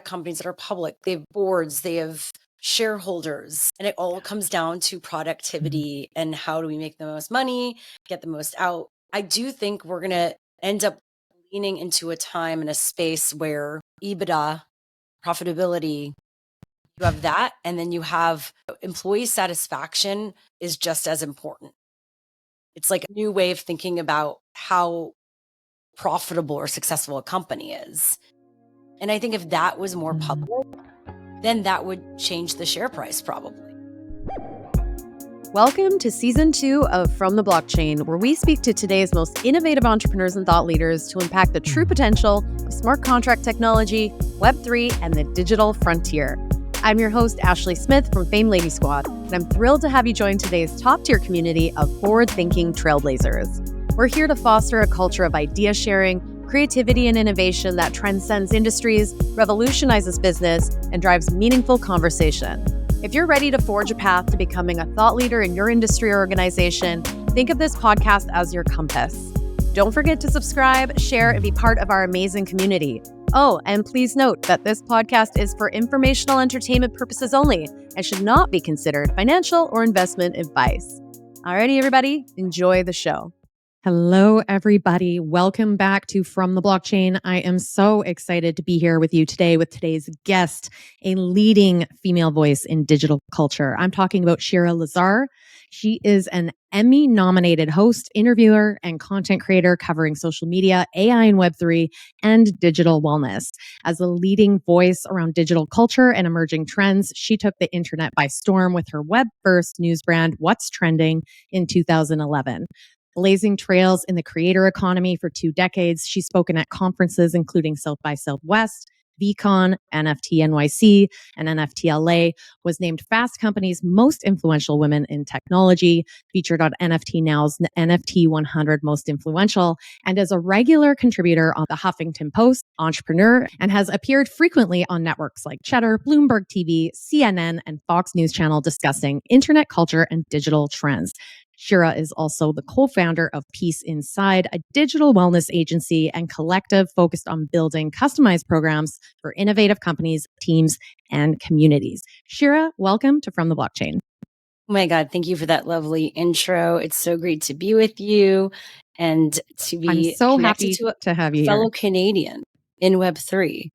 companies that are public, they have boards, they have shareholders, and it all comes down to productivity and how do we make the most money, get the most out. I do think we're going to end up leaning into a time and a space where EBITDA, profitability, you have that, and then you have employee satisfaction is just as important. It's like a new way of thinking about how profitable or successful a company is. And I think if that was more public, then that would change the share price probably. Welcome to Season 2 of From the Blockchain, where we speak to today's most innovative entrepreneurs and thought leaders to impact the true potential of smart contract technology, Web3, and the digital frontier. I'm your host, Ashley Smith from Fame Lady Squad, and I'm thrilled to have you join today's top-tier community of forward-thinking trailblazers. We're here to foster a culture of idea sharing, creativity, and innovation that transcends industries, revolutionizes business, and drives meaningful conversation. If you're ready to forge a path to becoming a thought leader in your industry or organization, think of this podcast as your compass. Don't forget to subscribe, share, and be part of our amazing community. Oh, and please note that this podcast is for informational entertainment purposes only and should not be considered financial or investment advice. Alrighty, everybody, enjoy the show. Hello, everybody. Welcome back to From the Blockchain. I am so excited to be here with you today with today's guest, a leading female voice in digital culture. I'm talking about Shira Lazar. She is an Emmy-nominated host, interviewer, and content creator covering social media, AI and Web3, and digital wellness. As a leading voice around digital culture and emerging trends, she took the internet by storm with her web-first news brand, What's Trending, in 2011. Blazing trails in the creator economy for 2 decades, she's spoken at conferences including South by Southwest, VCon, NFT NYC, and NFT LA, was named Fast Company's most influential women in technology, featured on NFT Now's NFT 100 Most Influential, and is a regular contributor on the Huffington Post, Entrepreneur, and has appeared frequently on networks like Cheddar, Bloomberg TV, CNN, and Fox News Channel discussing internet culture and digital trends. Shira is also the co-founder of Peace Inside, a digital wellness agency and collective focused on building customized programs for innovative companies, teams, and communities. Shira, welcome to From the Blockchain. Oh my God, thank you for that lovely intro. It's so great to be with you and to be I'm so connected happy to have you fellow here. Canadian in Web3.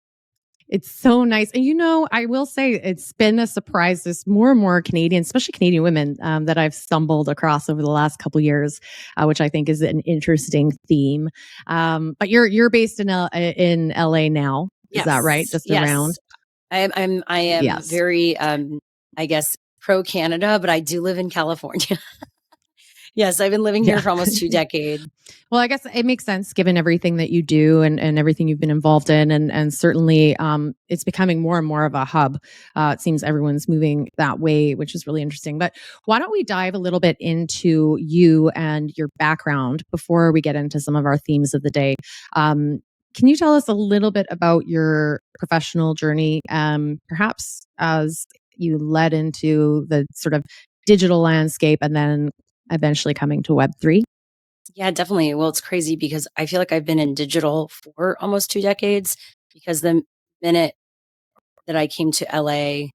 It's so nice. And I will say it's been a surprise. There's more and more Canadians, especially Canadian women, that I've stumbled across over the last couple of years, which I think is an interesting theme. But you're based in LA now. Is that right? Just around? I am Yes. very, I guess, pro Canada, but I do live in California. Yes, I've been living here for almost 2 decades. Well, I guess it makes sense given everything that you do and everything you've been involved in. And certainly it's becoming more and more of a hub. It seems everyone's moving that way, which is really interesting. But why don't we dive a little bit into you and your background before we get into some of our themes of the day? Can you tell us a little bit about your professional journey, perhaps as you led into the sort of digital landscape and then eventually coming to Web3? Yeah, definitely. Well, it's crazy because I feel like I've been in digital for almost 2 decades because the minute that I came to LA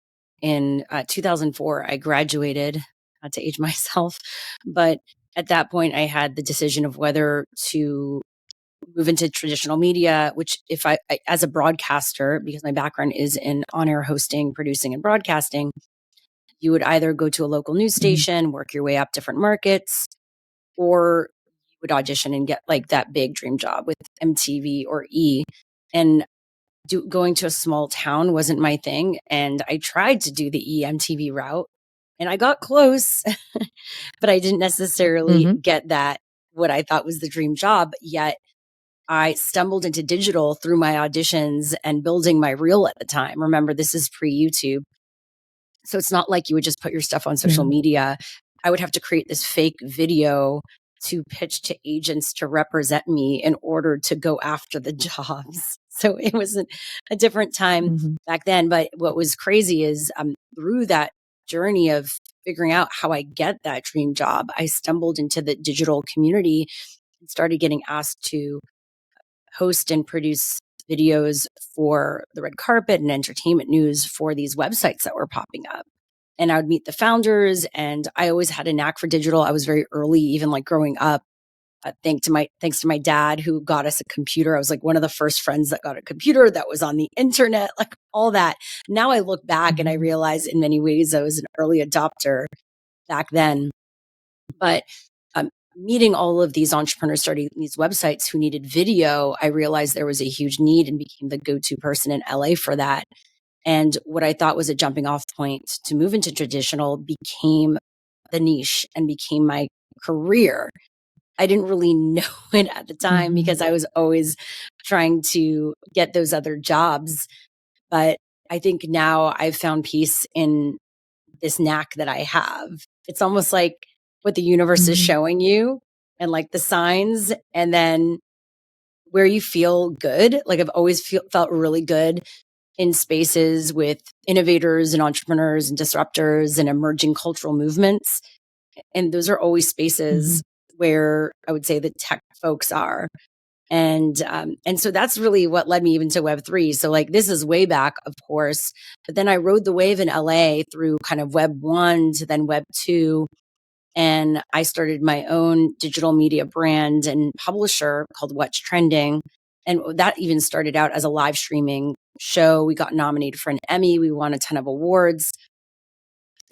in 2004, I graduated, not to age myself, but at that point I had the decision of whether to move into traditional media, which if I as a broadcaster, because my background is in on-air hosting, producing, and broadcasting, you would either go to a local news station, work your way up different markets, or you would audition and get like that big dream job with MTV or E. And going to a small town wasn't my thing. And I tried to do the EMTV route and I got close, but I didn't necessarily get that, what I thought was the dream job. Yet I stumbled into digital through my auditions and building my reel at the time. Remember, this is pre-YouTube. So it's not like you would just put your stuff on social media. I would have to create this fake video to pitch to agents to represent me in order to go after the jobs. So it was a different time back then. But what was crazy is through that journey of figuring out how I get that dream job, I stumbled into the digital community and started getting asked to host and produce videos for the red carpet and entertainment news for these websites that were popping up. And I would meet the founders, and I always had a knack for digital. I was very early, even like growing up. Thanks to my dad who got us a computer. I was like one of the first friends that got a computer that was on the internet, like all that. Now I look back and I realize in many ways I was an early adopter back then. But meeting all of these entrepreneurs starting these websites who needed video, I realized there was a huge need and became the go-to person in LA for that. And what I thought was a jumping off point to move into traditional became the niche and became my career. I didn't really know it at the time because I was always trying to get those other jobs. But I think now I've found peace in this knack that I have. It's almost like what the universe is showing you and like the signs, and then where you feel good. Like I've always felt really good in spaces with innovators and entrepreneurs and disruptors and emerging cultural movements. And those are always spaces where I would say the tech folks are. And so that's really what led me even to Web3. So like this is way back, of course, but then I rode the wave in LA through kind of Web 1 to then Web 2. And I started my own digital media brand and publisher called What's Trending. And that even started out as a live streaming show. We got nominated for an Emmy. We won a ton of awards.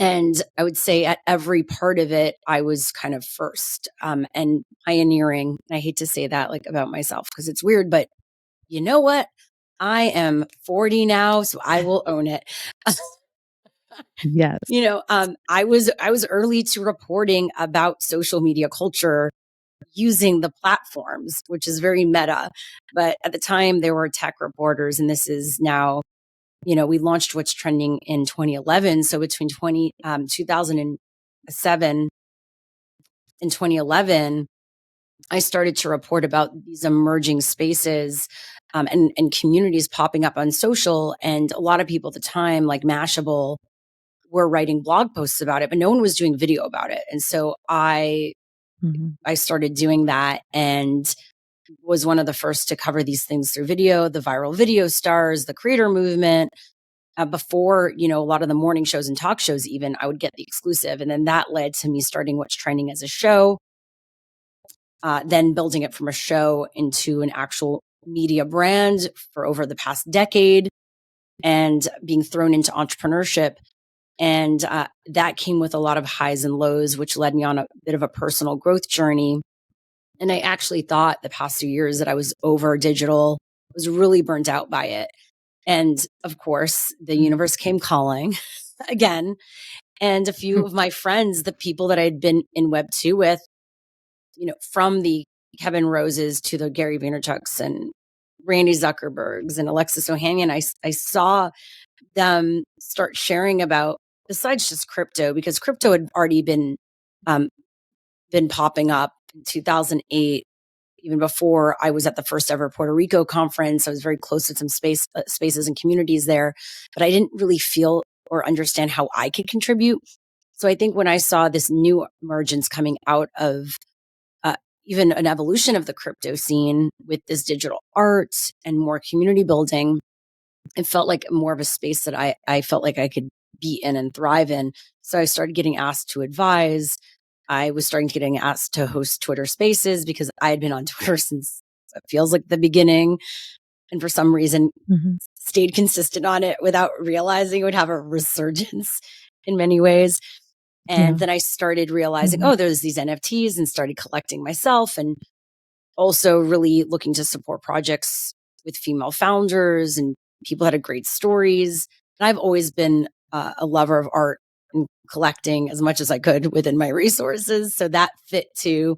And I would say at every part of it, I was kind of first and pioneering. And I hate to say that like about myself because it's weird, but you know what? I am 40 now, so I will own it. Yes. I was early to reporting about social media culture using the platforms, which is very meta. But at the time, there were tech reporters, and this is now. We launched What's Trending in 2011. So between 2007 and 2011, I started to report about these emerging spaces and communities popping up on social. And a lot of people at the time, like Mashable, were writing blog posts about it, but no one was doing video about it. And so I started doing that and was one of the first to cover these things through video, the viral video stars, the creator movement. Before, a lot of the morning shows and talk shows, even I would get the exclusive. And then that led to me starting What's Trending as a show, then building it from a show into an actual media brand for over the past decade and being thrown into entrepreneurship. And that came with a lot of highs and lows, which led me on a bit of a personal growth journey. And I actually thought the past 2 years that I was over digital, was really burnt out by it. And of course, the universe came calling again. And a few of my friends, the people that I'd been in Web 2 with, from the Kevin Roses to the Gary Vaynerchuks and Randy Zuckerbergs and Alexis Ohanian, I saw them start sharing about, besides just crypto, because crypto had already been popping up in 2008. Even before I was at the first ever Puerto Rico conference, I was very close to some spaces and communities there, but I didn't really feel or understand how I could contribute. So I think when I saw this new emergence coming out of even an evolution of the crypto scene with this digital art and more community building, it felt like more of a space that I felt like I could be in and thrive in. So I started getting asked to advise. I was starting to getting asked to host Twitter Spaces because I had been on Twitter since it feels like the beginning. And for some reason, stayed consistent on it without realizing it would have a resurgence in many ways. And then I started realizing, there's these NFTs, and started collecting myself, and also really looking to support projects with female founders and people that had great stories. And I've always been a lover of art and collecting as much as I could within my resources. So that fit too.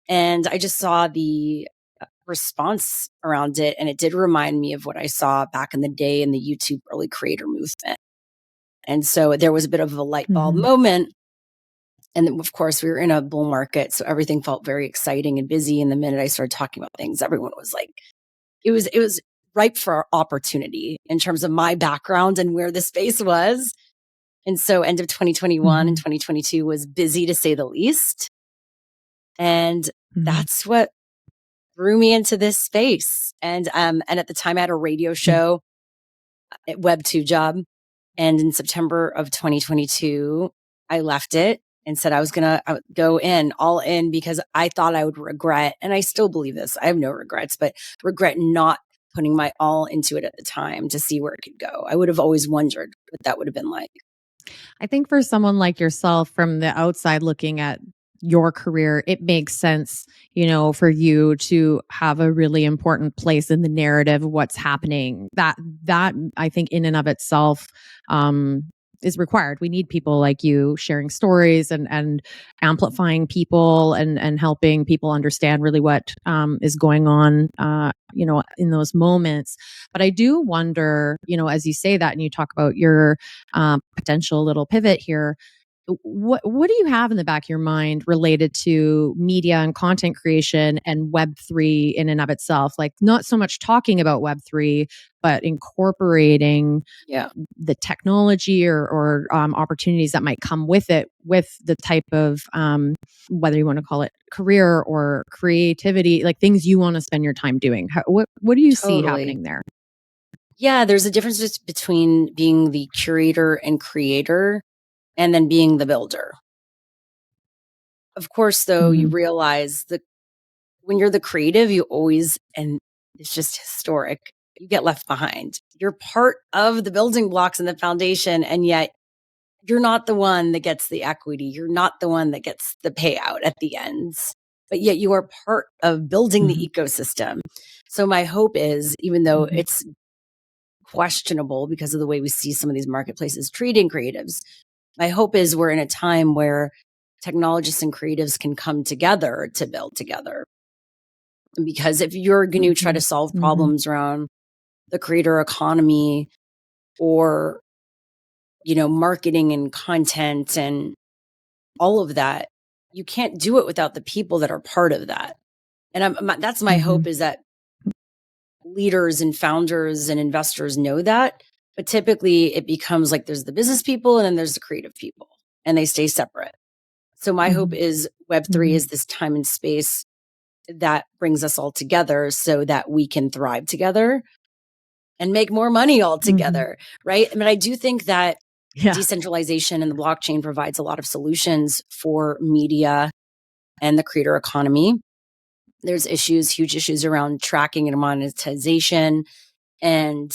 And I just saw the response around it. And it did remind me of what I saw back in the day in the YouTube early creator movement. And so there was a bit of a light bulb moment. And then, of course, we were in a bull market. So everything felt very exciting and busy. And the minute I started talking about things, everyone was like, it was ripe for opportunity in terms of my background and where the space was. And so end of 2021 and 2022 was busy to say the least. And that's what threw me into this space. And at the time I had a radio show, a Web2 job. And in September of 2022, I left it and said I would go all in because I thought I would regret, and I still believe this. I have no regrets, but regret not putting my all into it at the time to see where it could go. I would have always wondered what that would have been like. I think for someone like yourself from the outside looking at your career, it makes sense, for you to have a really important place in the narrative of what's happening. That I think in and of itself is required. We need people like you sharing stories and amplifying people and helping people understand really what is going on, in those moments. But I do wonder, as you say that and you talk about your potential little pivot here, what do you have in the back of your mind related to media and content creation and Web3 in and of itself? Like, not so much talking about Web3, but incorporating the technology or opportunities that might come with it, with the type of whether you want to call it career or creativity, like things you want to spend your time doing. What do you see happening there? Yeah, there's a difference between being the curator and creator and then being the builder. Of course, though, you realize that when you're the creative, you always, and it's just historic, you get left behind. You're part of the building blocks and the foundation, and yet you're not the one that gets the equity. You're not the one that gets the payout at the ends, but yet you are part of building the ecosystem. So my hope is, even though it's questionable because of the way we see some of these marketplaces treating creatives, my hope is we're in a time where technologists and creatives can come together to build together. Because if you're going to try to solve problems around the creator economy or, marketing and content and all of that, you can't do it without the people that are part of that. And that's my hope, is that leaders and founders and investors know that. But typically it becomes like there's the business people and then there's the creative people, and they stay separate. So my hope is Web3 is this time and space that brings us all together so that we can thrive together and make more money all together, right? I mean, I do think that decentralization and the blockchain provides a lot of solutions for media and the creator economy. There's huge issues around tracking and monetization, and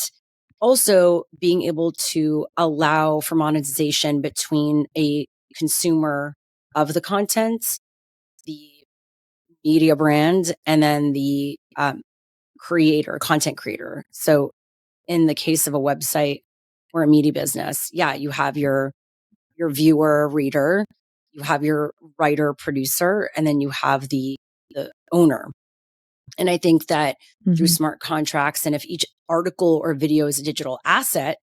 also being able to allow for monetization between a consumer of the content, the media brand, and then the content creator. So in the case of a website or a media business, you have your viewer, reader, you have your writer, producer, and then you have the owner. And I think that through smart contracts, and if each article or video is a digital asset,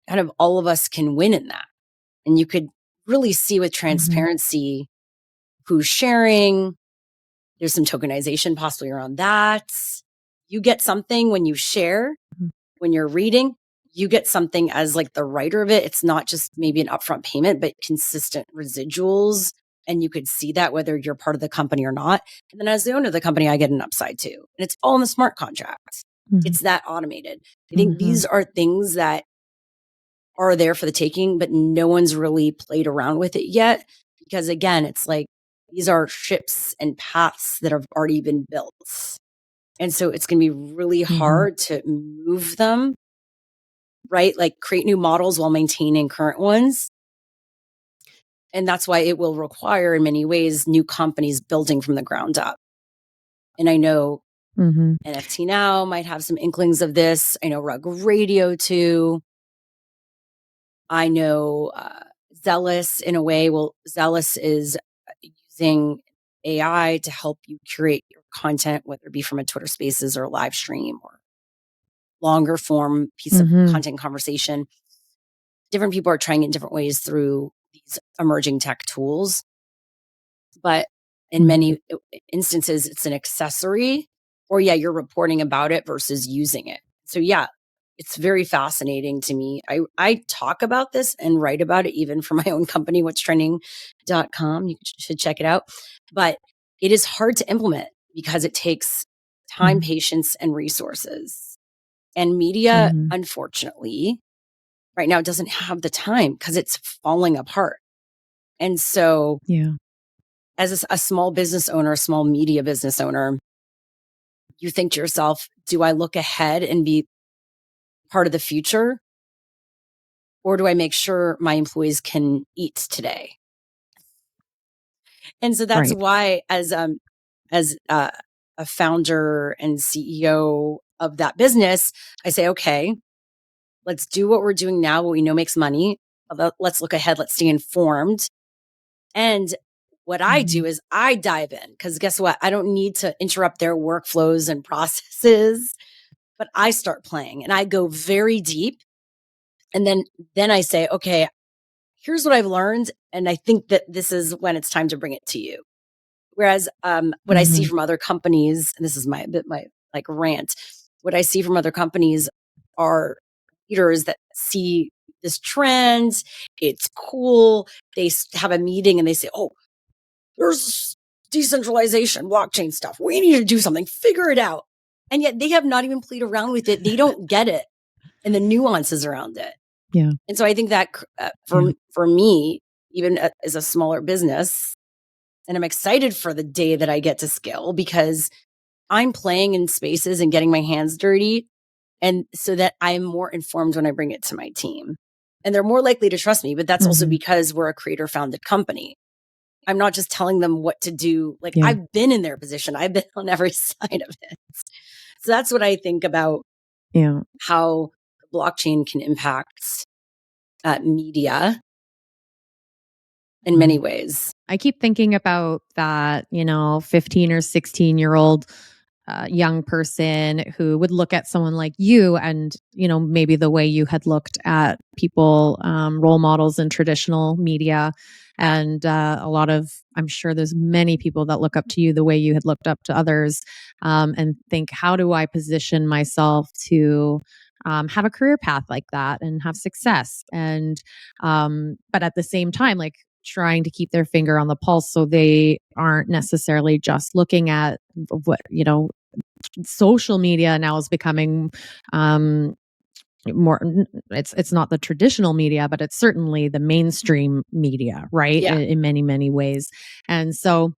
kind of all of us can win in that. And you could really see with transparency who's sharing. There's some tokenization possibly around that. You get something when you share, when you're reading, you get something as like the writer of it. It's not just maybe an upfront payment, but consistent residuals. And you could see that whether you're part of the company or not. And then as the owner of the company, I get an upside too. And it's all in the smart contracts. It's that automated. I think these are things that are there for the taking, but no one's really played around with it yet. Because again, it's like, these are ships and paths that have already been built. And so it's going to be really hard to move them, right? Like create new models while maintaining current ones. And that's why it will require, in many ways, new companies building from the ground up. And I know NFT Now might have some inklings of this. I know Rug Radio too. I know Zealous in a way. Well, Zealous is using AI to help you curate your content, whether it be from a Twitter Spaces or a live stream or longer form piece of content conversation. Different people are trying it in different ways through these emerging tech tools. But in many instances, it's an accessory, or you're reporting about it versus using it. So it's very fascinating to me. I talk about this and write about it even for my own company, whatstrending.com. You should check it out. But it is hard to implement because it takes time, patience, and resources. And media, unfortunately, right now doesn't have the time because it's falling apart. And so, Yeah. as a small business owner, a small media business owner, you think to yourself, do I look ahead and be part of the future? Or do I make sure my employees can eat today? And so that's Right. why, as a founder and CEO of that business, I say, okay, let's do what we're doing now, what we know makes money. Let's look ahead. Let's stay informed. And what I do is I dive in because guess what? I don't need to interrupt their workflows and processes, but I start playing and I go very deep. And then I say, okay, here's what I've learned. And I think that this is when it's time to bring it to you. Whereas what I see from other companies, and this is my like rant, what I see from other companies are leaders that see this trend, it's cool. They have a meeting and they say, "Oh, there's decentralization, blockchain stuff. We need to do something. Figure it out." And yet they have not even played around with it. They don't get it and the nuances around it. Yeah. And so I think that for me, even as a smaller business, and I'm excited for the day that I get to scale because I'm playing in spaces and getting my hands dirty. And so that I'm more informed when I bring it to my team. And they're more likely to trust me. But that's also because we're a creator founded company. I'm not just telling them what to do. Like Yeah. I've been in their position, I've been on every side of it. So that's what I think about Yeah. how blockchain can impact media in many ways. I keep thinking about that, 15 or 16-year-old young person who would look at someone like you and, maybe the way you had looked at people, role models in traditional media. And I'm sure there's many people that look up to you the way you had looked up to others, and think, how do I position myself to have a career path like that and have success? And, but at the same time, like, trying to keep their finger on the pulse so they aren't necessarily just looking at what, social media now is becoming more, it's not the traditional media, but it's certainly the mainstream media, right? Yeah. In many ways. And so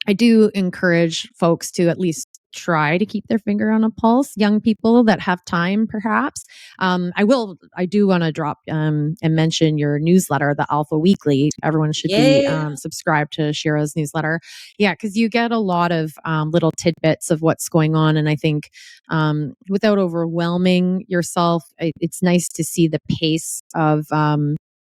I do encourage folks to at least try to keep their finger on a pulse. Young people that have time, perhaps. I do want to drop and mention your newsletter, the Alpha Weekly. Everyone should be Yeah. subscribed to Shira's newsletter. Yeah, because you get a lot of little tidbits of what's going on. And I think without overwhelming yourself, it's nice to see the pace of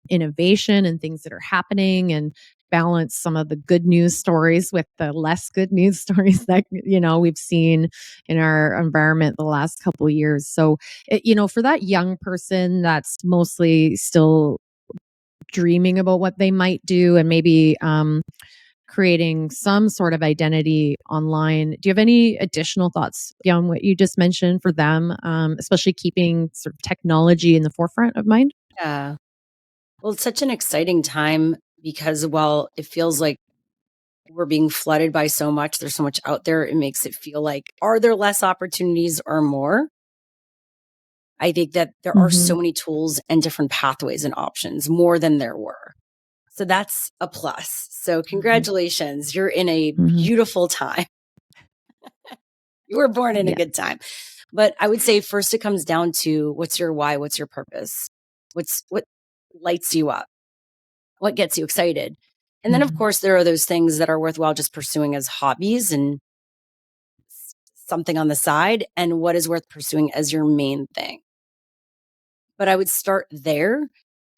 innovation and things that are happening and balance some of the good news stories with the less good news stories that we've seen in our environment the last couple of years. So for that young person that's mostly still dreaming about what they might do and maybe creating some sort of identity online, do you have any additional thoughts beyond what you just mentioned for them, especially keeping sort of technology in the forefront of mind? Yeah. Well, it's such an exciting time because while it feels like we're being flooded by so much, there's so much out there, it makes it feel like, are there less opportunities or more? I think that there are Mm-hmm. so many tools and different pathways and options, more than there were. So that's a plus. So congratulations. You're in a Mm-hmm. beautiful time. You were born in a Yeah. good time. But I would say first it comes down to what's your why? What's your purpose? What lights you up? What gets you excited? And then of Mm-hmm. course there are those things that are worthwhile just pursuing as hobbies and something on the side, and what is worth pursuing as your main thing. But I would start there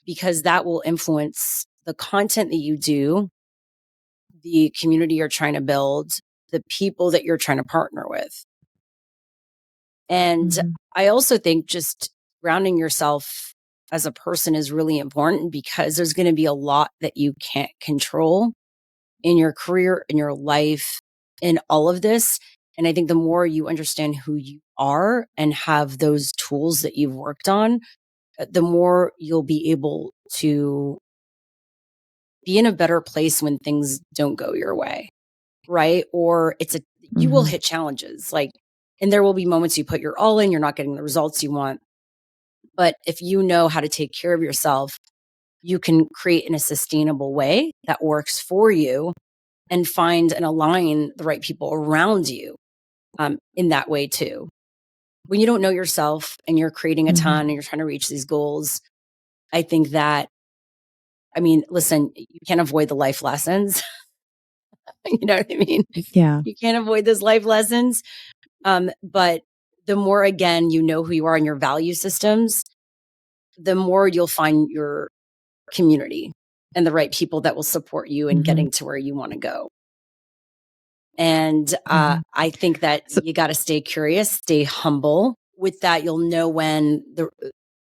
because that will influence the content that you do, the community you're trying to build, the people that you're trying to partner with. And Mm-hmm. I also think just grounding yourself as a person is really important because there's going to be a lot that you can't control in your career, in your life, in all of this. And I think the more you understand who you are and have those tools that you've worked on, the more you'll be able to be in a better place when things don't go your way. Right. Or you will hit challenges. And there will be moments you put your all in, you're not getting the results you want. But if you know how to take care of yourself, you can create in a sustainable way that works for you and find and align the right people around you in that way too. When you don't know yourself and you're creating a ton and you're trying to reach these goals, I think that, listen, you can't avoid the life lessons. You know what I mean? Yeah. You can't avoid those life lessons. But the more, again, you know who you are and your value systems, the more you'll find your community and the right people that will support you in getting to where you want to go. And I think that you got to stay curious, stay humble. With that, you'll know when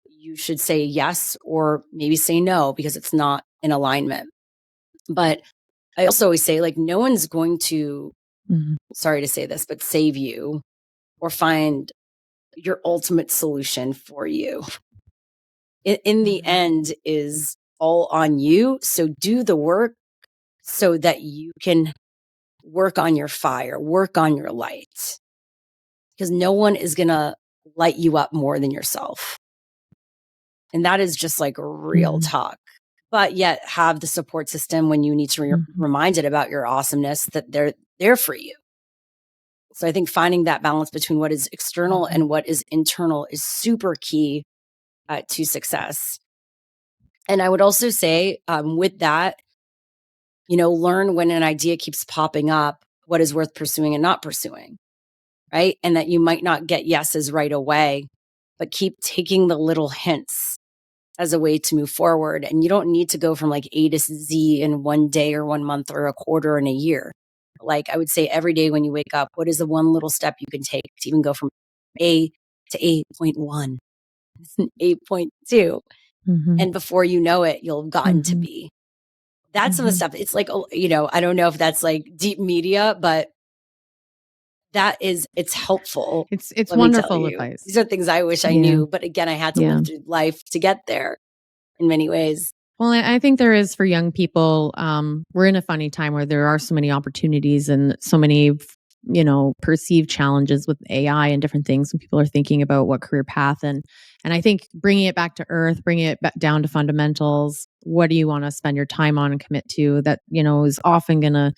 you should say yes or maybe say no because it's not in alignment. But I also always say, no one's going to, sorry to say this, but save you or find your ultimate solution for you. In the end is all on you. So do the work so that you can work on your fire, work on your light, because no one is going to light you up more than yourself. And that is just real talk. But yet have the support system when you need to be reminded about your awesomeness, that they're there for you. So I think finding that balance between what is external and what is internal is super key to success. And I would also say with that, learn when an idea keeps popping up, what is worth pursuing and not pursuing, right? And that you might not get yeses right away, but keep taking the little hints as a way to move forward. And you don't need to go from A to Z in one day or 1 month or a quarter and a year. I would say every day when you wake up, what is the one little step you can take to even go from A to 8.1, 8.2? And before you know it, you'll have gotten to B. That's some of the stuff. It's I don't know if that's deep media, but it's helpful. It's Let me tell wonderful you. advice. These are things I wish I knew, but again, I had to live through life to get there in many ways. Well, I think there is for young people. We're in a funny time where there are so many opportunities and so many, perceived challenges with AI and different things when people are thinking about what career path. And I think bringing it back to earth, bringing it back down to fundamentals. What do you want to spend your time on and commit to? That, is often going to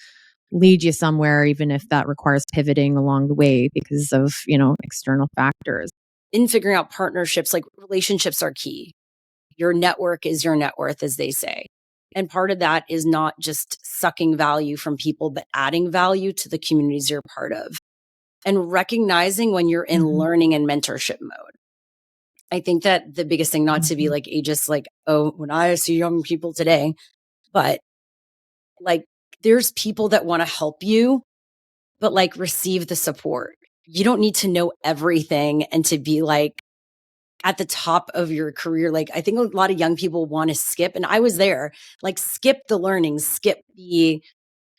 lead you somewhere, even if that requires pivoting along the way because of, external factors. In figuring out partnerships, relationships are key. Your network is your net worth, as they say. And part of that is not just sucking value from people, but adding value to the communities you're part of. And recognizing when you're in learning and mentorship mode. I think that the biggest thing, not to be ageist, when I see young people today, but there's people that want to help you, but receive the support. You don't need to know everything and to be at the top of your career. I think a lot of young people want to skip, and I was there, skip the learning, skip the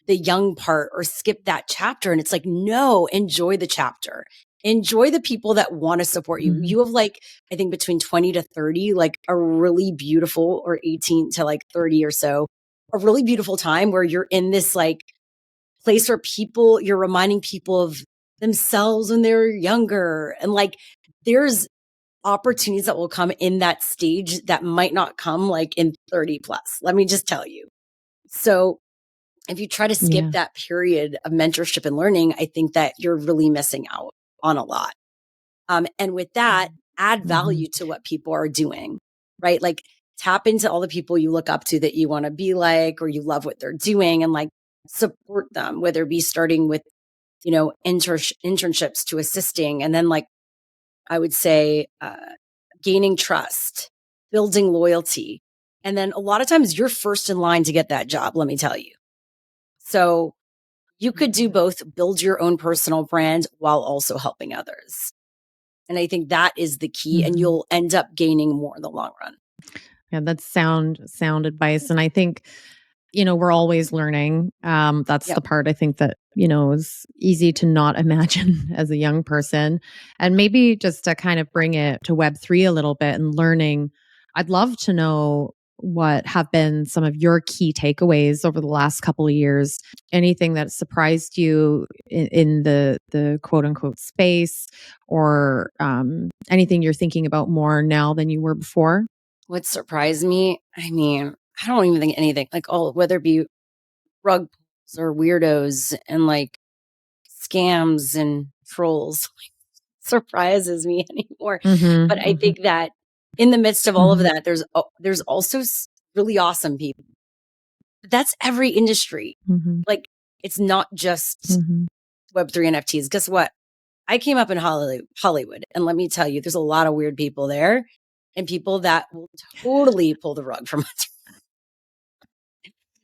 young part or skip that chapter. And it's no, enjoy the chapter, enjoy the people that want to support you. You have I think between 20 to 30, a really beautiful, or 18 to 30 or so, a really beautiful time where you're in this place where you're reminding people of themselves when they're younger. And there's opportunities that will come in that stage that might not come in 30 plus. Let me just tell you. So if you try to skip that period of mentorship and learning, I think that you're really missing out on a lot. And with that, add value to what people are doing, right? Tap into all the people you look up to that you want to be or you love what they're doing, and support them, whether it be starting with, internships to assisting. And then I would say, gaining trust, building loyalty. And then a lot of times you're first in line to get that job, let me tell you. So you could do both, build your own personal brand while also helping others. And I think that is the key, and you'll end up gaining more in the long run. Yeah, that's sound advice. And I think, we're always learning. That's the part I think that, is easy to not imagine as a young person. And maybe just to kind of bring it to Web3 a little bit and learning, I'd love to know what have been some of your key takeaways over the last couple of years? Anything that surprised you in the quote unquote space, or anything you're thinking about more now than you were before? What surprised me, I mean, I don't even think anything like, oh, whether it be rug pulls or weirdos and like scams and trolls surprises me anymore. Mm-hmm, But I mm-hmm, think that in the midst of all of mm-hmm, that, there's also really awesome people. But that's every industry. mm-hmm, Like, it's not just mm-hmm, Web3 NFTs. Guess what? I came up in Hollywood, and let me tell you, there's a lot of weird people there and people that will totally pull the rug from us.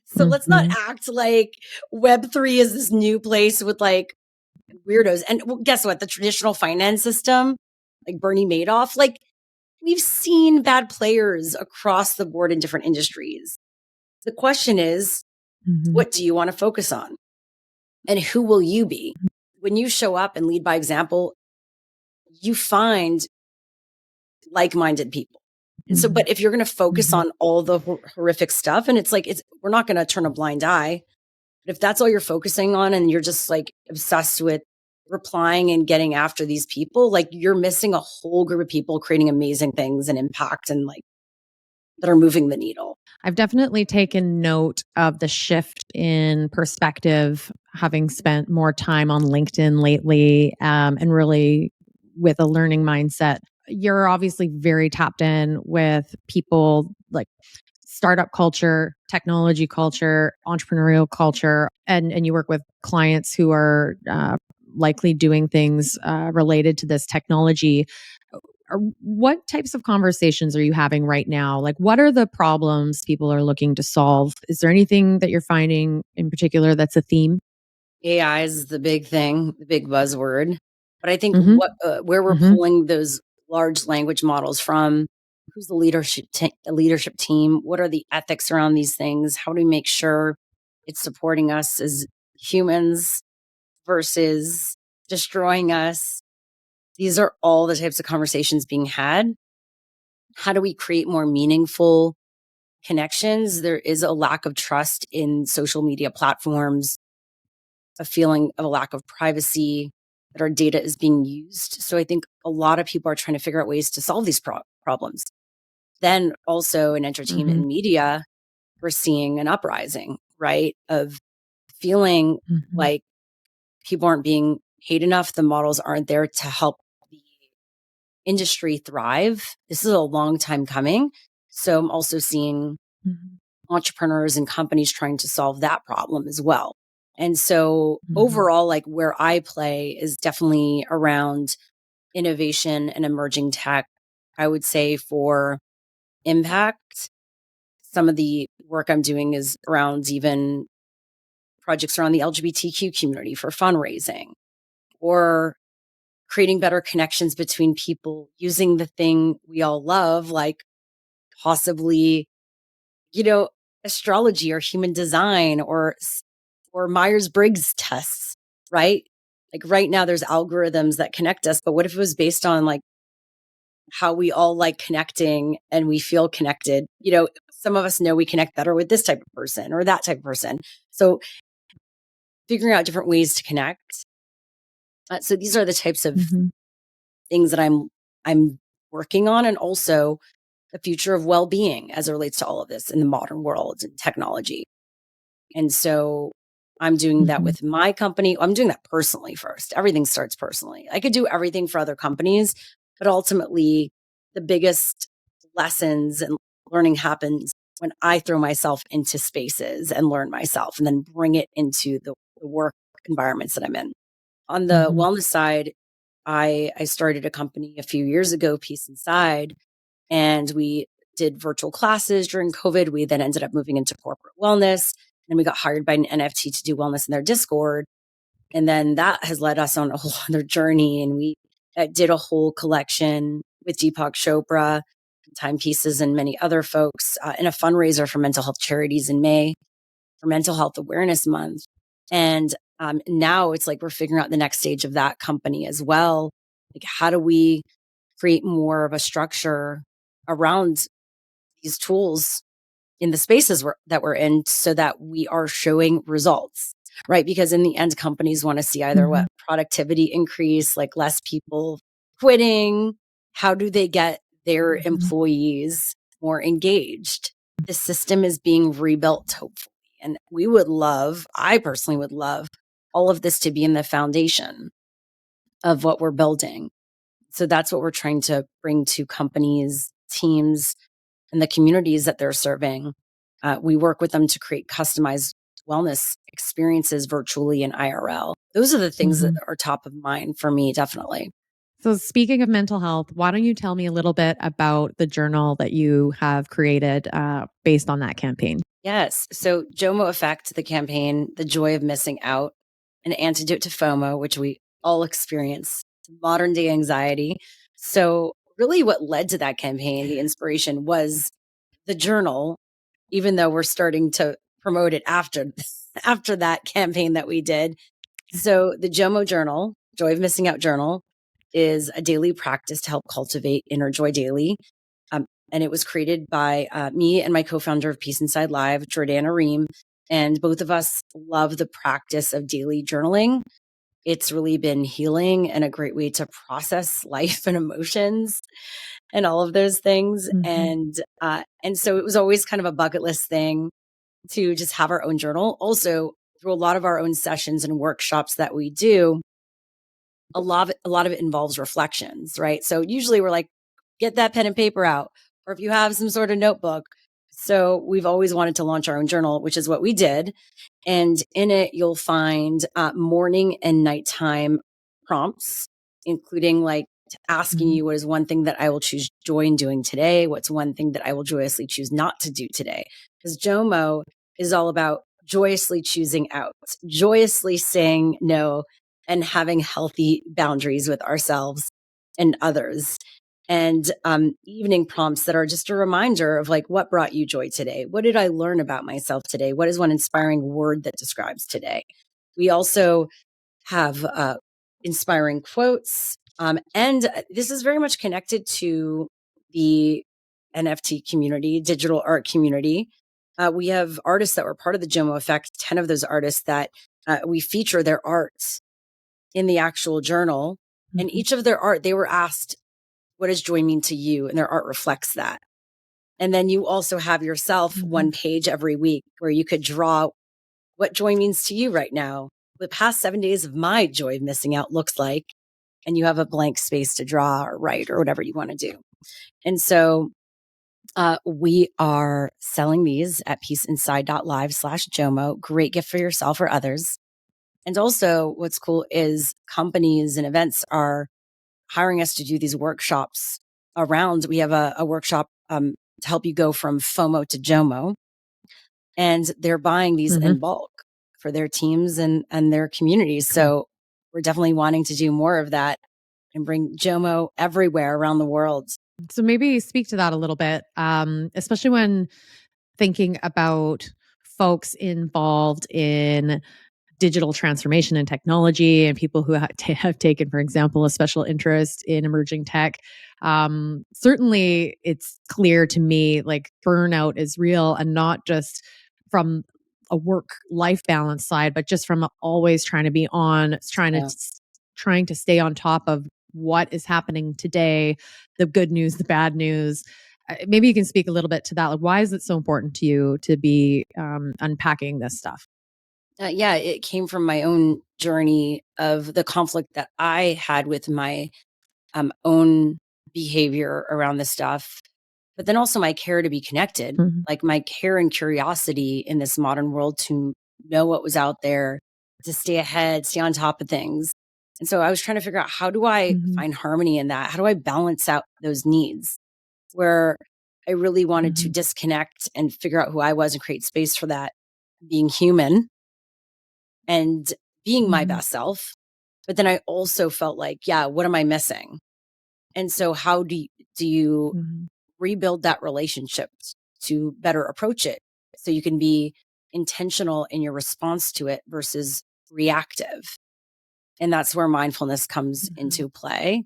So let's not mm-hmm, act like Web3 is this new place with like weirdos. And well, guess what? The traditional finance system, like Bernie Madoff, like we've seen bad players across the board in different industries. The question is, mm-hmm, what do you want to focus on? And who will you be? When you show up and lead by example, you find like-minded people. And so, mm-hmm, but if you're going to focus mm-hmm. on all the horrific stuff, and we're not going to turn a blind eye. But if that's all you're focusing on and you're just like obsessed with replying and getting after these people, like you're missing a whole group of people creating amazing things and impact and like that are moving the needle. I've definitely taken note of the shift in perspective, having spent more time on LinkedIn lately, and really with a learning mindset. You're obviously very tapped in with people like startup culture, technology culture, entrepreneurial culture, and you work with clients who are likely doing things related to this technology. What types of conversations are you having right now? Like, what are the problems people are looking to solve? Is there anything that you're finding in particular that's a theme? AI is the big thing, the big buzzword. But I think Mm-hmm. where we're Mm-hmm. pulling those large language models from, who's the leadership team? What are the ethics around these things? How do we make sure it's supporting us as humans versus destroying us? These are all the types of conversations being had. How do we create more meaningful connections? There is a lack of trust in social media platforms, a feeling of a lack of privacy, that our data is being used. So I think a lot of people are trying to figure out ways to solve these problems. Then also in entertainment Mm-hmm. and media, we're seeing an uprising, right? Of feeling Mm-hmm. like people aren't being paid enough. The models aren't there to help the industry thrive. This is a long time coming. So I'm also seeing Mm-hmm. entrepreneurs and companies trying to solve that problem as well. And so Mm-hmm. overall, like where I play is definitely around innovation and emerging tech. I would say for impact, some of the work I'm doing is around even projects around the LGBTQ community for fundraising or creating better connections between people using the thing we all love, like possibly, you know, astrology or human design or Myers-Briggs tests, right? Like right now there's algorithms that connect us, but what if it was based on like how we all like connecting and we feel connected? You know, some of us know we connect better with this type of person or that type of person. So figuring out different ways to connect. So these are the types of Mm-hmm. things that I'm working on, and also the future of well-being as it relates to all of this in the modern world and technology. And so I'm doing that Mm-hmm. with my company. I'm doing that personally first. Everything starts personally. I could do everything for other companies, but ultimately the biggest lessons and learning happens when I throw myself into spaces and learn myself and then bring it into the work environments that I'm in. On the Mm-hmm. wellness side, I started a company a few years ago, Peace Inside, and we did virtual classes during COVID. We then ended up moving into corporate wellness. And we got hired by an NFT to do wellness in their Discord. And then that has led us on a whole other journey. And we did a whole collection with Deepak Chopra, Timepieces, and many other folks in a fundraiser for mental health charities in May for Mental Health Awareness Month. And now it's like we're figuring out the next stage of that company as well. Like, how do we create more of a structure around these tools in the spaces that we're in so that we are showing results, right? Because in the end, companies want to see either Mhm. what productivity increase, like less people quitting. How do they get their Mhm. employees more engaged? The system is being rebuilt, hopefully. And we would love, I personally would love all of this to be in the foundation of what we're building. So that's what we're trying to bring to companies, teams, and the communities that they're serving. We work with them to create customized wellness experiences virtually and IRL. Those are the things that Mhm. are top of mind for me, definitely. So, speaking of mental health, why don't you tell me a little bit about the journal that you have created based on that campaign? Yes. So, JOMO Effect, the campaign, the joy of missing out, an antidote to FOMO, which we all experience, modern day anxiety. So, really, what led to that campaign, the inspiration was the journal, even though we're starting to promote it after after that campaign that we did. So the JOMO journal, Joy of Missing Out journal, is a daily practice to help cultivate inner joy daily. And it was created by me and my co-founder of Peace Inside Live, Jordana Ream. And both of us love the practice of daily journaling. It's really been healing and a great way to process life and emotions and all of those things. Mhm. And so it was always kind of a bucket list thing to just have our own journal. Also, through a lot of our own sessions and workshops that we do, a lot of it involves reflections, right? So usually we're like, get that pen and paper out, or if you have some sort of notebook. So we've always wanted to launch our own journal, which is what we did. And in it, you'll find morning and nighttime prompts, including like asking Mhm. you what is one thing that I will choose joy in doing today? What's one thing that I will joyously choose not to do today? Because JOMO is all about joyously choosing out, joyously saying no, and having healthy boundaries with ourselves and others. And evening prompts that are just a reminder of like, what brought you joy today? What did I learn about myself today? What is one inspiring word that describes today? We also have inspiring quotes. And this is very much connected to the NFT community, digital art community. We have artists that were part of the JOMO Effect, 10 of those artists that we feature their art in the actual journal. And Mhm. each of their art, they were asked, what does joy mean to you? And their art reflects that. And then you also have yourself Mhm. one page every week where you could draw what joy means to you right now. The past 7 days of my joy of missing out looks like, and you have a blank space to draw or write or whatever you want to do. And so we are selling these at peaceinside.live/JOMO. Great gift for yourself or others. And also, what's cool is companies and events are hiring us to do these workshops around. We have a workshop to help you go from FOMO to JOMO, and they're buying these Mhm. in bulk for their teams and their communities. Okay. So we're definitely wanting to do more of that and bring JOMO everywhere around the world. So maybe speak to that a little bit, especially when thinking about folks involved in digital transformation and technology and people who have taken, for example, a special interest in emerging tech. Certainly, it's clear to me like burnout is real and not just from a work life balance side, but just from always trying to be on, Yeah. trying to stay on top of what is happening today, the good news, the bad news. Maybe you can speak a little bit to that. Like, why is it so important to you to be unpacking this stuff? Yeah, it came from my own journey of the conflict that I had with my own behavior around this stuff, but then also my care to be connected, Mhm. like my care and curiosity in this modern world to know what was out there, to stay ahead, stay on top of things. And so I was trying to figure out, how do I Mhm. find harmony in that? How do I balance out those needs where I really wanted to Mhm. disconnect and figure out who I was and create space for that, being human and being my Mhm. best self. But then I also felt like, yeah, what am I missing? And so how do you Mhm. rebuild that relationship to better approach it so you can be intentional in your response to it versus reactive? And that's where mindfulness comes Mhm. into play,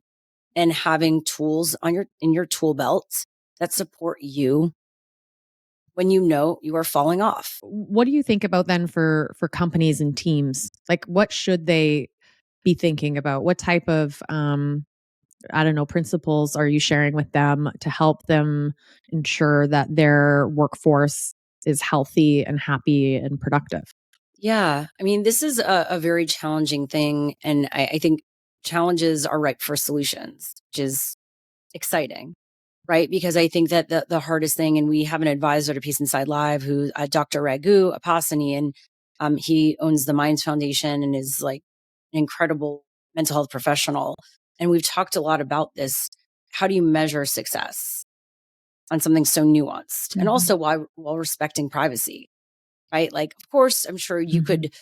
and having tools on your in your tool belt that support you when you know you are falling off. What do you think about then for companies and teams? Like, what should they be thinking about? What type of I don't know, principles are you sharing with them to help them ensure that their workforce is healthy and happy and productive? Yeah. I mean, this is a very challenging thing. And I think challenges are ripe for solutions, which is exciting, right? Because I think that the hardest thing, and we have an advisor to Peace Inside Live who, Dr. Raghu Apasani, and he owns the Minds Foundation and is like an incredible mental health professional. And we've talked a lot about this. How do you measure success on something so nuanced and Mhm. also while respecting privacy, right? Like, of course, I'm sure you Mhm. could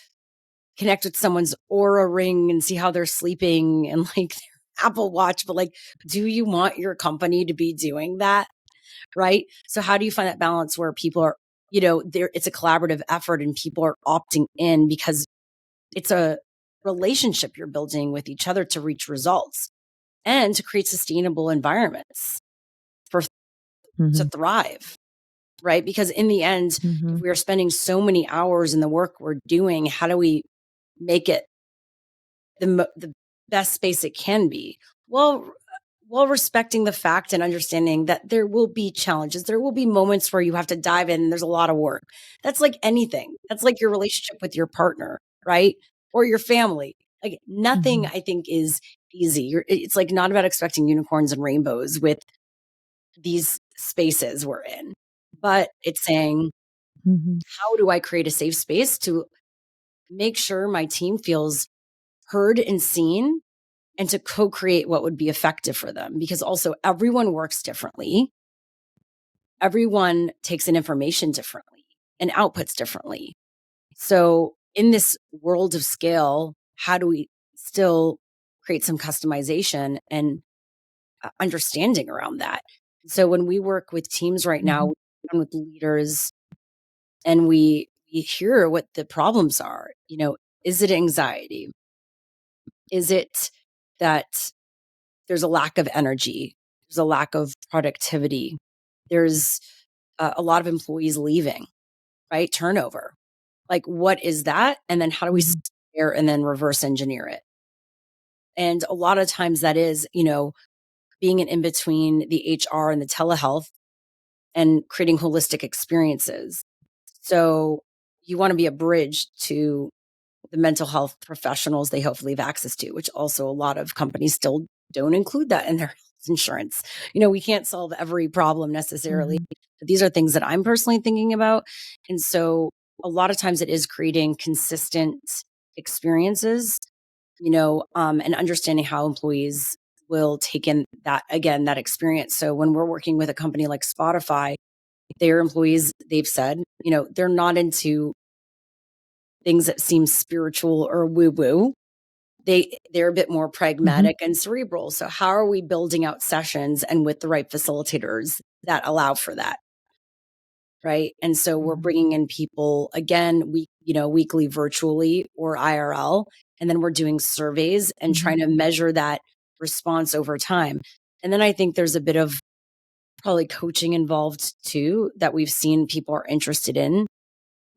connect with someone's Aura ring and see how they're sleeping and like their Apple Watch, but like, do you want your company to be doing that? Right. So how do you find that balance where people are, there, it's a collaborative effort and people are opting in because it's a relationship you're building with each other to reach results and to create sustainable environments for to Mhm. thrive. Right. Because in the end, if Mhm. we are spending so many hours in the work we're doing, how do we make it the best space it can be, while while respecting the fact and understanding that there will be challenges. There will be moments where you have to dive in and there's a lot of work. That's like anything. That's like your relationship with your partner, right? Or your family. Like nothing Mhm. I think is easy. It's like not about expecting unicorns and rainbows with these spaces we're in. But it's saying, Mhm. how do I create a safe space to make sure my team feels heard and seen and to co-create what would be effective for them? Because also everyone works differently. Everyone takes in information differently and outputs differently. So in this world of scale, how do we still create some customization and understanding around that? So when we work with teams right now, Mhm. we work with leaders and we hear what the problems are. Is it anxiety? Is it that there's a lack of energy? There's a lack of productivity. There's a lot of employees leaving, right? Turnover. Like, what is that? And then how do we Mhm. spare and then reverse engineer it? And a lot of times that is, being an in between the HR and the telehealth and creating holistic experiences. So you want to be a bridge to the mental health professionals they hopefully have access to, which also a lot of companies still don't include that in their health insurance. We can't solve every problem necessarily, Mhm. but these are things that I'm personally thinking about. And so a lot of times it is creating consistent experiences, and understanding how employees will take in that, again, that experience. So when we're working with a company like Spotify, their employees, they've said, they're not into things that seem spiritual or woo woo. They're a bit more Mhm. pragmatic and cerebral. So how are we building out sessions and with the right facilitators that allow for that? Right. And so we're Mhm. bringing in people again, weekly virtually or IRL. And then we're doing surveys and Mhm. trying to measure that response over time. And then I think there's a bit of probably coaching involved too that we've seen people are interested in,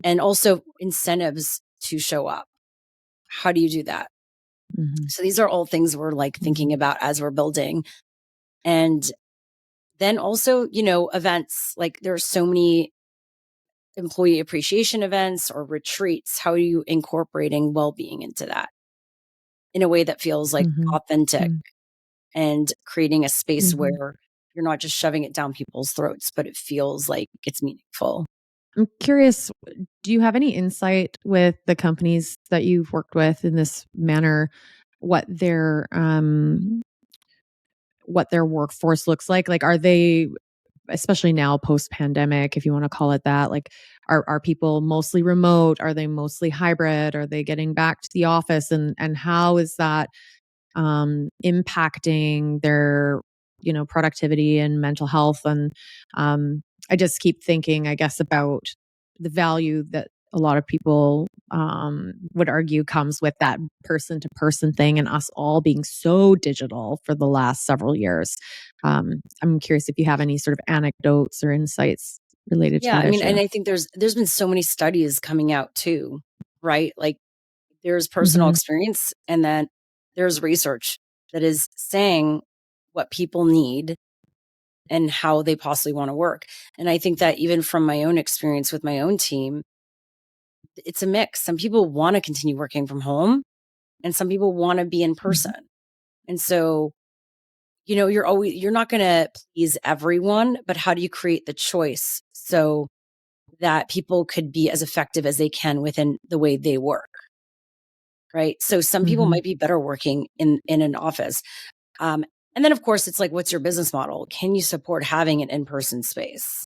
and also incentives to show up. How do you do that? Mhm. So these are all things we're like thinking Mhm. about as we're building. And then also, events, like there are so many employee appreciation events or retreats. How are you incorporating well-being into that in a way that feels like Mhm. authentic Mhm. and creating a space Mhm. where you're not just shoving it down people's throats, but it feels like it's meaningful? I'm curious, do you have any insight with the companies that you've worked with in this manner, what their workforce looks like? Like, are they, especially now post pandemic, if you want to call it that, like, are people mostly remote? Are they mostly hybrid? Are they getting back to the office? And how is that impacting their productivity and mental health? And I just keep thinking, I guess, about the value that a lot of people would argue comes with that person to person thing, and us all being so digital for the last several years. I'm curious if you have any sort of anecdotes or insights. related to Yeah, that I mean, issue. and I think there's been so many studies coming out too, right? Like there's personal Mm-hmm. experience and then there's research that is saying what people need and how they possibly want to work. And I think that even from my own experience with my own team, it's a mix. Some people want to continue working from home and some people want to be in person. And so, you're not going to please everyone, but how do you create the choice so that people could be as effective as they can within the way they work, right? So some people Mm-hmm. might be better working in an office. Um, and then of course it's like, what's your business model? Can you support having an in-person space?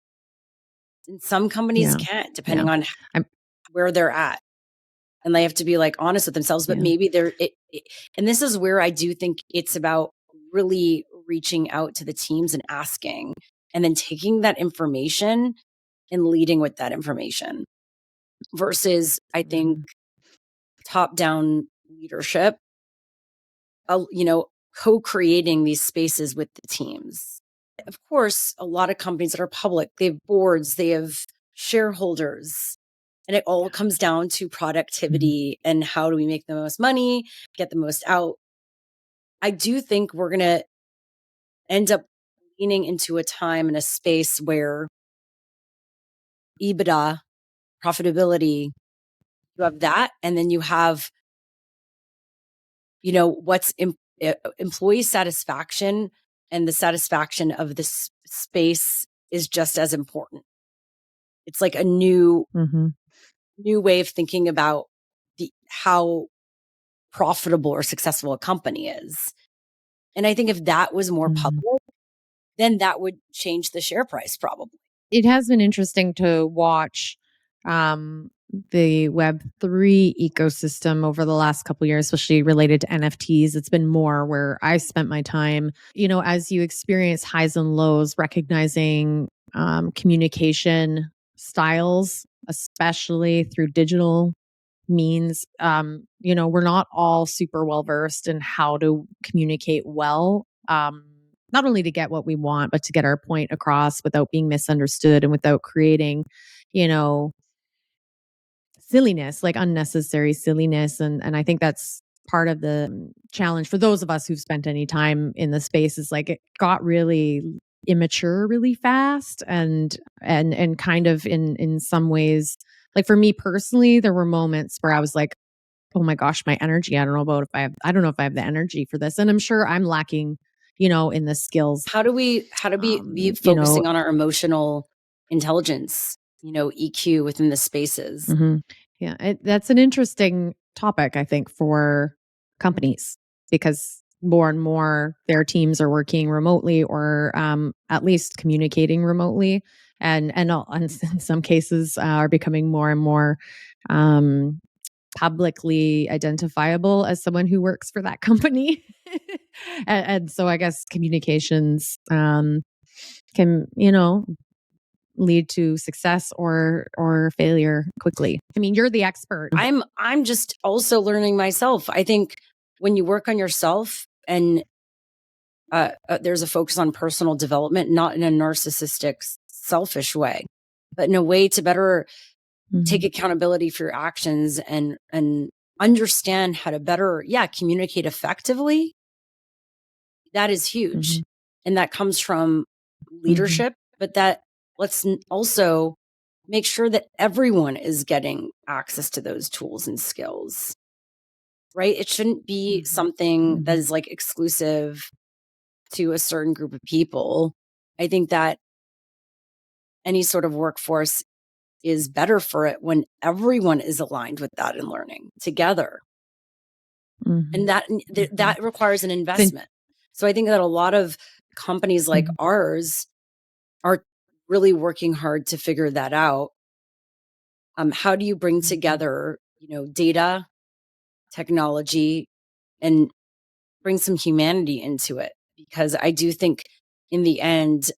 And some companies Yeah. can't, Yeah. depending on I'm, where they're at. And they have to be like honest with themselves, but yeah. maybe and this is where I do think it's about really reaching out to the teams and asking, and then taking that information and leading with that information versus, I think, Mm-hmm. top down leadership, co-creating these spaces with the teams. Of course, a lot of companies that are public, they have boards, they have shareholders, and it all comes down to Mm-hmm. productivity and how do we make the most money, get the most out. I do think we're going to end up leaning into a time and a space where EBITDA, profitability, you have that, and then you have, what's employee satisfaction, and the satisfaction of this space is just as important. It's like a Mm-hmm. new way of thinking about the how profitable or successful a company is. And I think if that was more Mm-hmm. public, then that would change the share price probably. It has been interesting to watch um, the Web3 ecosystem over the last couple years, especially related to NFTs. It's been more where I spent my time, as you experience highs and lows, recognizing communication styles, especially through digital means. We're not all super well versed in how to communicate well. Not only to get what we want, but to get our point across without being misunderstood and without creating, you know, silliness, like unnecessary silliness. And I think that's part of the challenge for those of us who've spent any time in the space is like it got really immature really fast and kind of in some ways, like for me personally, there were moments where I was like, oh my gosh, my energy. I don't know if I have the energy for this. And I'm sure I'm lacking, in the skills. How do we be Um, you know, focusing on our emotional intelligence, EQ within the spaces? mhm. Yeah, that's an interesting topic, I think, for companies because more and more their teams are working remotely or at least communicating remotely, and in some cases are becoming more and more um, publicly identifiable as someone who works for that company. And so I guess communications can, lead to success or failure quickly. I mean, you're the expert. I'm just also learning myself. I think when you work on yourself and there's a focus on personal development, not in a narcissistic, selfish way, but in a way to better take Mhm, accountability for your actions and understand how to better, yeah, communicate effectively. That is huge, mhm, and that comes from mhm, leadership. But that also make sure that everyone is getting access to those tools and skills, right? It shouldn't be mhm, something that mhm. is like exclusive to a certain group of people. I think that any sort of workforce is better for it when everyone is aligned with that and learning together. And Mhm, mhm. that requires an Then investment. So I think that a lot of companies like mhm, ours are really working hard to figure that out. How do you bring mhm. together, data, technology, and bring some humanity into it? Because I do think in the end,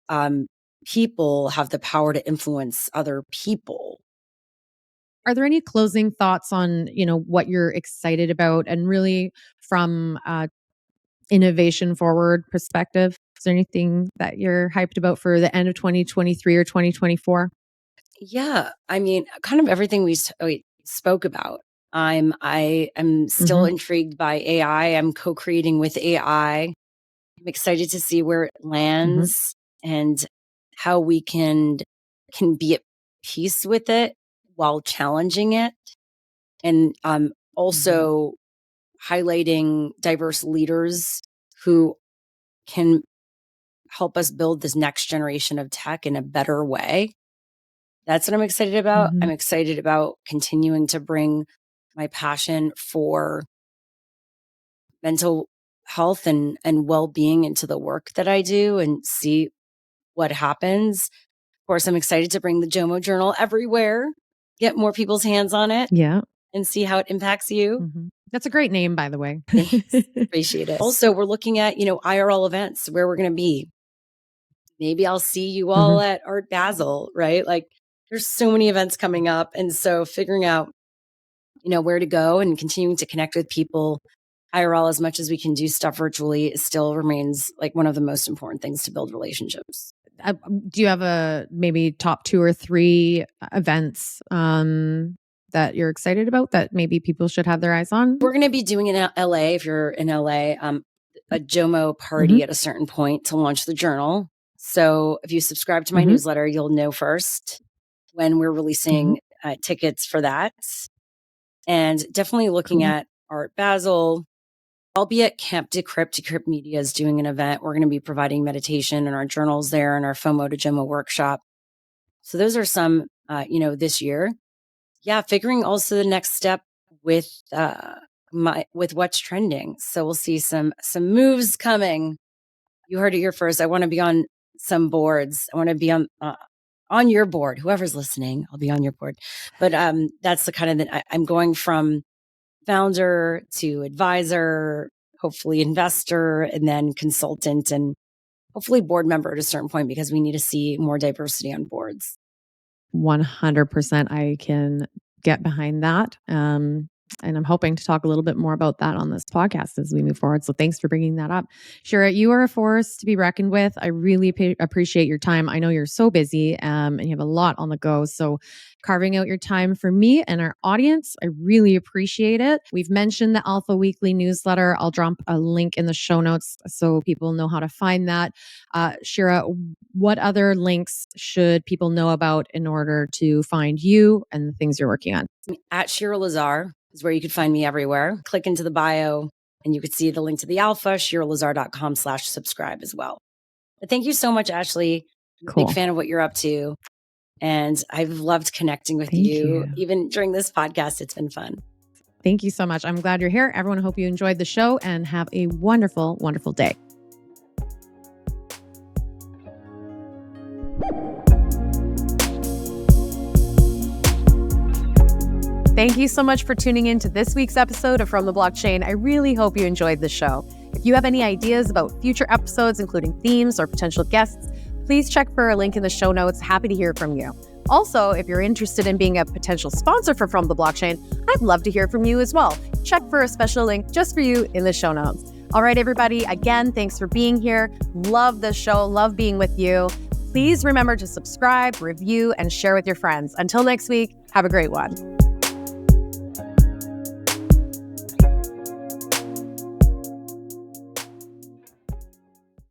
people have the power to influence other people. Are there any closing thoughts on, what you're excited about and really from innovation forward perspective? Is there anything that you're hyped about for the end of 2023 or 2024? Yeah, I mean, kind of everything we spoke about. I am still Hmm. intrigued by AI. I'm co-creating with AI. I'm excited to see where it Hmm. lands and how we can be at peace with it while challenging it, and Hmm. also highlighting diverse leaders who can help us build this next generation of tech in a better way. That's what I'm excited about. Hmm. I'm excited about continuing to bring my passion for mental health and well-being into the work that I do and see what happens. Of course, I'm excited to bring the JOMO journal everywhere, get more people's hands on it Yeah. and see how it impacts you. Hmm. That's a great name, by the way. Thanks. Appreciate it. Also, we're looking at, IRL events where we're going to be. Maybe I'll see you Hmm. all at Art Basel, right? Like there's so many events coming up. And so figuring out, where to go and continuing to connect with people IRL as much as we can do stuff virtually still remains like one of the most important things to build relationships. Uh, do you have a maybe top 2 or 3 events that you're excited about that maybe people should have their eyes on? We're going to be doing in LA, if you're in LA, a JOMO Hmm. party at a certain point to launch the journal. So if you subscribe to my Hmm. newsletter, you'll know first when we're Hmm. releasing tickets for that. And definitely looking Cool. at Art Basel. I'll be at Camp Decrypt. Decrypt Media is doing an event. We're going to be providing meditation in our journals there and our FOMO to JOMO workshop. So those are some, this year. Yeah, figuring also the next step with with what's trending. So we'll see some moves coming. You heard it here first. I want to be on some boards. I want to be on your board. Whoever's listening, I'll be on your board. But that's the kind of I'm going from founder to advisor, hopefully investor, and then consultant, and hopefully board member at a certain point because we need to see more diversity on boards. 100% I can get behind that. And I'm hoping to talk a little bit more about that on this podcast as we move forward. So thanks for bringing that up. Shira, you are a force to be reckoned with. I really appreciate your time. I know you're so busy and you have a lot on the go. So carving out your time for me and our audience, I really appreciate it. We've mentioned the Alpha Weekly newsletter. I'll drop a link in the show notes so people know how to find that. Shira, what other links should people know about in order to find you and the things you're working on? At Shira Lazar is where you could find me everywhere. Click into the bio and you could see the link to the alpha, shiralazar.com/subscribe as well. But thank you so much, Ashley. I'm a big Cool. fan of what you're up to. And I've loved connecting with Thank you. you. Even during this podcast, it's been fun. Thank you so much. I'm glad you're here. Everyone, I hope you enjoyed the show and have a wonderful, wonderful day. Thank you so much for tuning in to this week's episode of From the Blockchain. I really hope you enjoyed the show. If you have any ideas about future episodes, including themes or potential guests, please check for a link in the show notes. Happy to hear from you. Also, if you're interested in being a potential sponsor for From the Blockchain, I'd love to hear from you as well. Check for a special link just for you in the show notes. All right, everybody, again, thanks for being here. Love the show, love being with you. Please remember to subscribe, review, and share with your friends. Until next week, have a great one.